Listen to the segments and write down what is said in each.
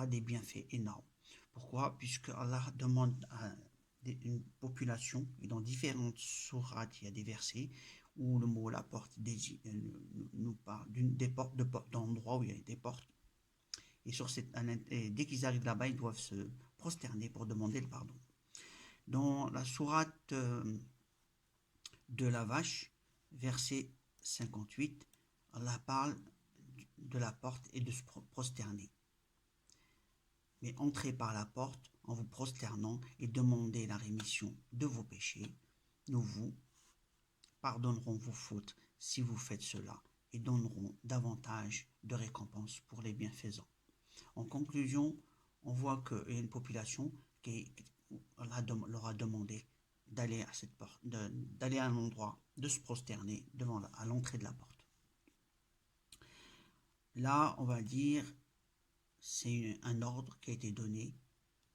aura des bienfaits énormes. Pourquoi? Puisque Allah demande à une population, et dans différentes sourates, il y a des versets où le mot la porte nous parle des portes d'endroits où il y a des portes. Et dès qu'ils arrivent là-bas, ils doivent se prosterner pour demander le pardon. Dans la sourate de la vache, verset 58, Allah parle de la porte et de se prosterner. Mais entrez par la porte en vous prosternant et demandez la rémission de vos péchés. Nous vous pardonnerons vos fautes si vous faites cela et donnerons davantage de récompenses pour les bienfaisants. En conclusion, on voit qu'il y a une population qui leur a demandé d'aller à cette porte, d'aller à un endroit, de se prosterner à l'entrée de la porte. Là, on va dire, c'est un ordre qui a été donné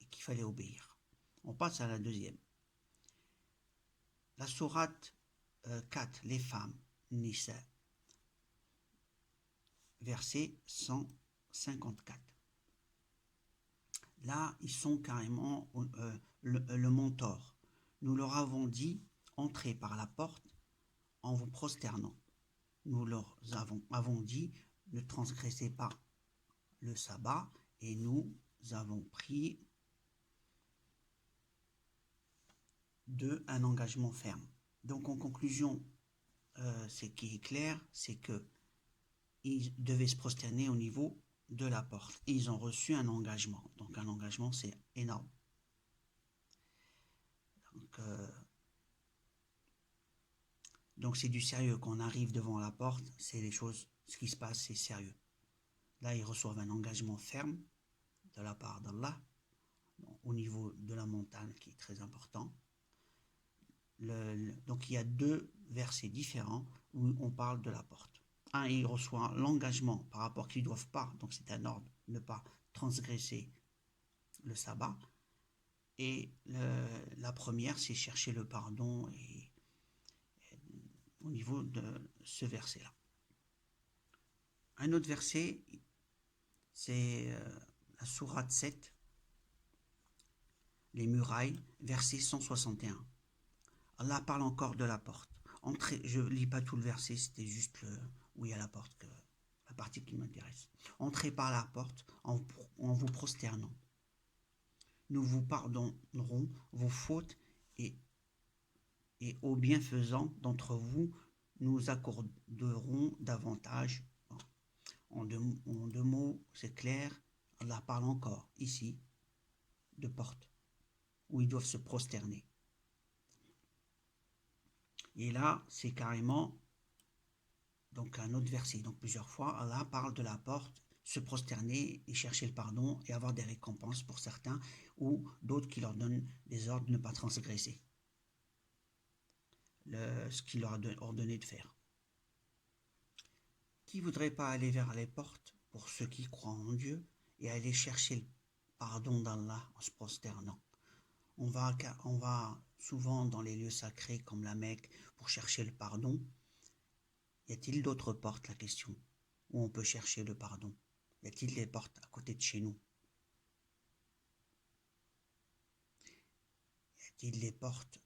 et qu'il fallait obéir. On passe à la deuxième. La sourate 4, les femmes, Nisa, verset 154. Là, ils sont carrément le mentor. Nous leur avons dit, entrez par la porte en vous prosternant. Nous leur avons dit, ne transgressez pas le sabbat, et nous avons pris un engagement ferme. Donc en conclusion, ce qui est clair, c'est que ils devaient se prosterner au niveau de la porte. Et ils ont reçu un engagement. Donc un engagement, c'est énorme. Donc c'est du sérieux. Quand on arrive devant la porte, c'est les choses, ce qui se passe, c'est sérieux. Là, ils reçoivent un engagement ferme de la part d'Allah au niveau de la montagne qui est très important. Donc il y a deux versets différents où on parle de la porte. Un, il reçoit l'engagement par rapport qu'ils ne doivent pas, donc c'est un ordre, ne pas transgresser le sabbat. Et la première, c'est chercher le pardon au niveau de ce verset-là. Un autre verset, c'est la sourate 7, les murailles, verset 161. Allah parle encore de la porte. Je ne lis pas tout le verset, c'était juste où il y a la porte, la partie qui m'intéresse. Entrez par la porte en vous prosternant. Nous vous pardonnerons vos fautes et aux bienfaisants d'entre vous, nous accorderons davantage. En deux mots, c'est clair, Allah parle encore ici de porte où ils doivent se prosterner. Et là, c'est carrément donc un autre verset. Donc plusieurs fois, Allah parle de la porte, se prosterner et chercher le pardon et avoir des récompenses pour certains ou d'autres qui leur donnent des ordres de ne pas transgresser ce qu'il leur a ordonné de faire. Qui ne voudrait pas aller vers les portes pour ceux qui croient en Dieu et aller chercher le pardon d'Allah en se prosternant? On va souvent dans les lieux sacrés comme la Mecque pour chercher le pardon. Y a-t-il d'autres portes, la question, où on peut chercher le pardon? Y a-t-il des portes à côté de chez nous? Y a-t-il des portes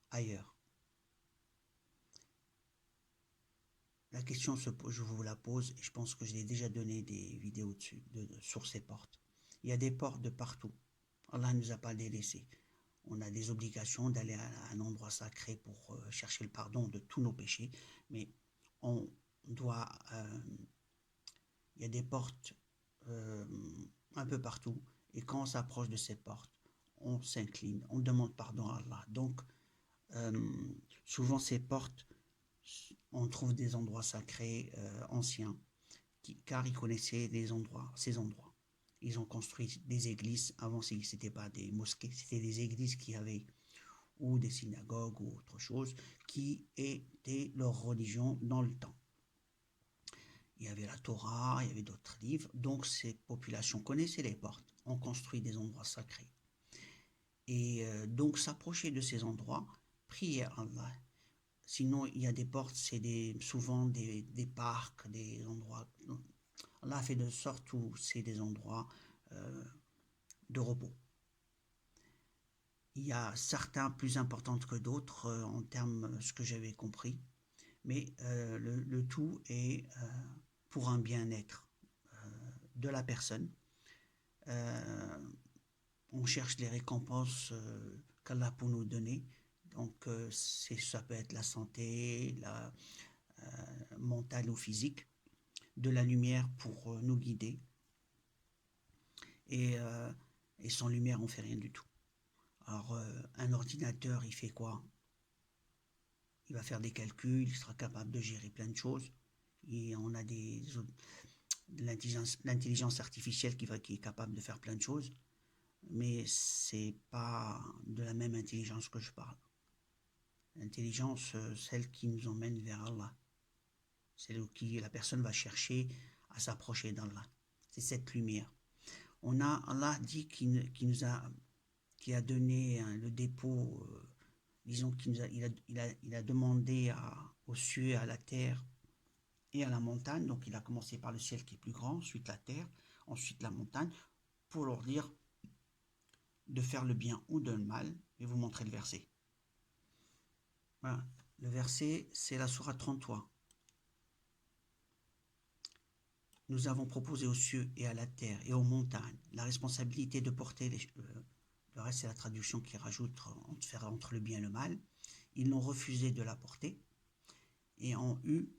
ailleurs? La question, je vous la pose, et je pense que je l'ai déjà donné des vidéos dessus, sur ces portes. Il y a des portes de partout. Allah ne nous a pas délaissés. On a des obligations d'aller à un endroit sacré pour chercher le pardon de tous nos péchés, mais on doit... il y a des portes un peu partout, et quand on s'approche de ces portes, on s'incline, on demande pardon à Allah. Donc, souvent ces portes, on trouve des endroits sacrés anciens, car ils connaissaient ces endroits. Ils ont construit des églises, avant ce n'était pas des mosquées, c'était des églises qui avaient, ou des synagogues ou autre chose, qui étaient leur religion dans le temps. Il y avait la Torah, il y avait d'autres livres, donc ces populations connaissaient les portes, ont construit des endroits sacrés. Et donc s'approcher de ces endroits, prier à Allah. Sinon, il y a des portes, c'est souvent des parcs, des endroits Allah a fait de sorte où c'est des endroits de repos. Il y a certains plus importants que d'autres en termes de ce que j'avais compris, mais le tout est pour un bien-être de la personne. On cherche les récompenses qu'Allah peut nous donner. Donc ça peut être la santé, la mentale ou physique, de la lumière pour nous guider. Et, et sans lumière, on ne fait rien du tout. Alors, un ordinateur, il fait quoi? Il va faire des calculs, il sera capable de gérer plein de choses. Et on a l'intelligence artificielle qui est capable de faire plein de choses. Mais c'est pas de la même intelligence que je parle. L'intelligence, celle qui nous emmène vers Allah. Celle qui la personne va chercher à s'approcher d'Allah. C'est cette lumière. Allah dit qu'il a donné le dépôt, disons il a demandé aux cieux, à la terre et à la montagne. Donc il a commencé par le ciel qui est plus grand, ensuite la terre, ensuite la montagne, pour leur dire de faire le bien ou de le mal, et vous montrer le verset. Voilà. Le verset, c'est la sourate 33. Nous avons proposé aux cieux et à la terre et aux montagnes la responsabilité de porter le reste, c'est la traduction qui rajoute entre le bien et le mal. Ils l'ont refusé de la porter et ont eu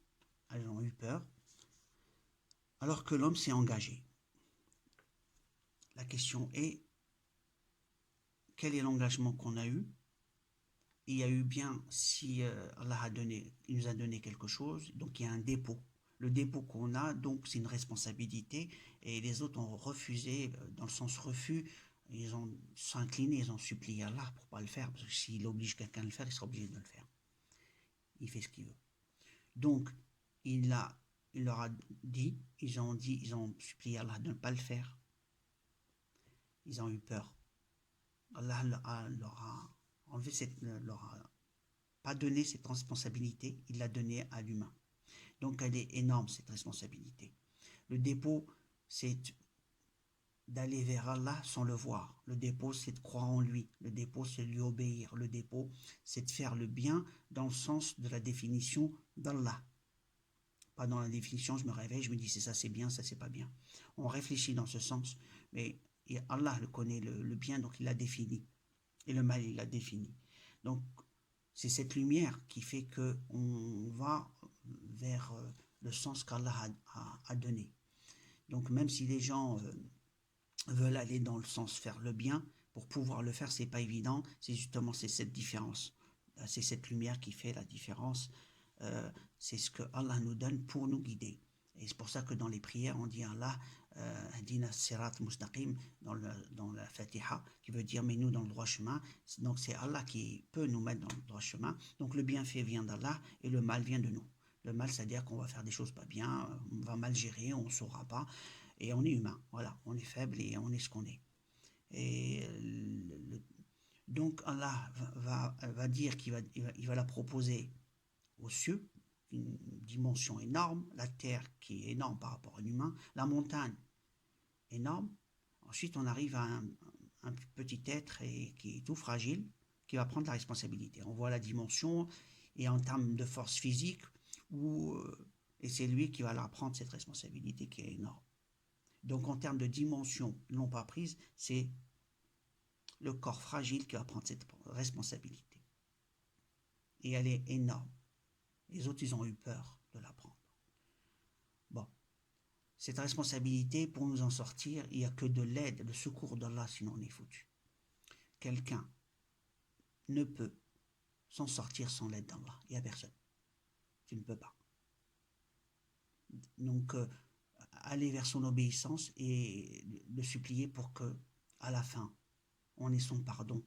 peur, alors que l'homme s'est engagé. La question est, quel est l'engagement qu'on a eu? Il y a eu bien, si Allah il nous a donné quelque chose, donc il y a un dépôt. Le dépôt qu'on a, donc c'est une responsabilité, et les autres ont refusé, dans le sens refus, ils ont s'incliné, ils ont supplié Allah pour ne pas le faire, parce que s'il oblige quelqu'un à le faire, il sera obligé de le faire. Il fait ce qu'il veut. Donc, il leur a dit, ils ont supplié Allah de ne pas le faire. Ils ont eu peur. Allah leur a enlevé leur a pas donné cette responsabilité, il l'a donnée à l'humain. Donc elle est énorme, cette responsabilité. Le dépôt, c'est d'aller vers Allah sans le voir. Le dépôt, c'est de croire en lui. Le dépôt, c'est de lui obéir. Le dépôt, c'est de faire le bien dans le sens de la définition d'Allah. Pas dans la définition, je me réveille, je me dis c'est ça c'est bien, ça c'est pas bien. On réfléchit dans ce sens, mais Allah le connaît le bien, donc il l'a défini. Et le mal, il l'a défini. Donc, c'est cette lumière qui fait qu'on va vers le sens qu'Allah a donné. Donc, même si les gens veulent aller dans le sens faire le bien, pour pouvoir le faire, c'est pas évident. C'est justement cette différence. C'est cette lumière qui fait la différence. C'est ce que Allah nous donne pour nous guider. Et c'est pour ça que dans les prières, on dit Allah, Hadina Sirat Mustaqim, dans la Fatiha, qui veut dire mets-nous dans le droit chemin. Donc c'est Allah qui peut nous mettre dans le droit chemin. Donc le bienfait vient d'Allah et le mal vient de nous. Le mal, c'est-à-dire qu'on va faire des choses pas bien, on va mal gérer, on ne saura pas. Et on est humain, voilà, on est faible et on est ce qu'on est. Et donc Allah va dire qu'il va la proposer aux cieux, une dimension énorme, la terre qui est énorme par rapport à l'humain, la montagne énorme. Ensuite, on arrive à un petit être qui est tout fragile, qui va prendre la responsabilité. On voit la dimension et en termes de force physique, et c'est lui qui va la prendre cette responsabilité qui est énorme. Donc en termes de dimension non pas prise, c'est le corps fragile qui va prendre cette responsabilité. Et elle est énorme. Les autres, ils ont eu peur de la prendre. Bon, cette responsabilité, pour nous en sortir, il n'y a que de l'aide, le secours d'Allah, sinon on est foutu. Quelqu'un ne peut s'en sortir sans l'aide d'Allah. Il n'y a personne. Tu ne peux pas. Donc, aller vers son obéissance et le supplier pour que, à la fin, on ait son pardon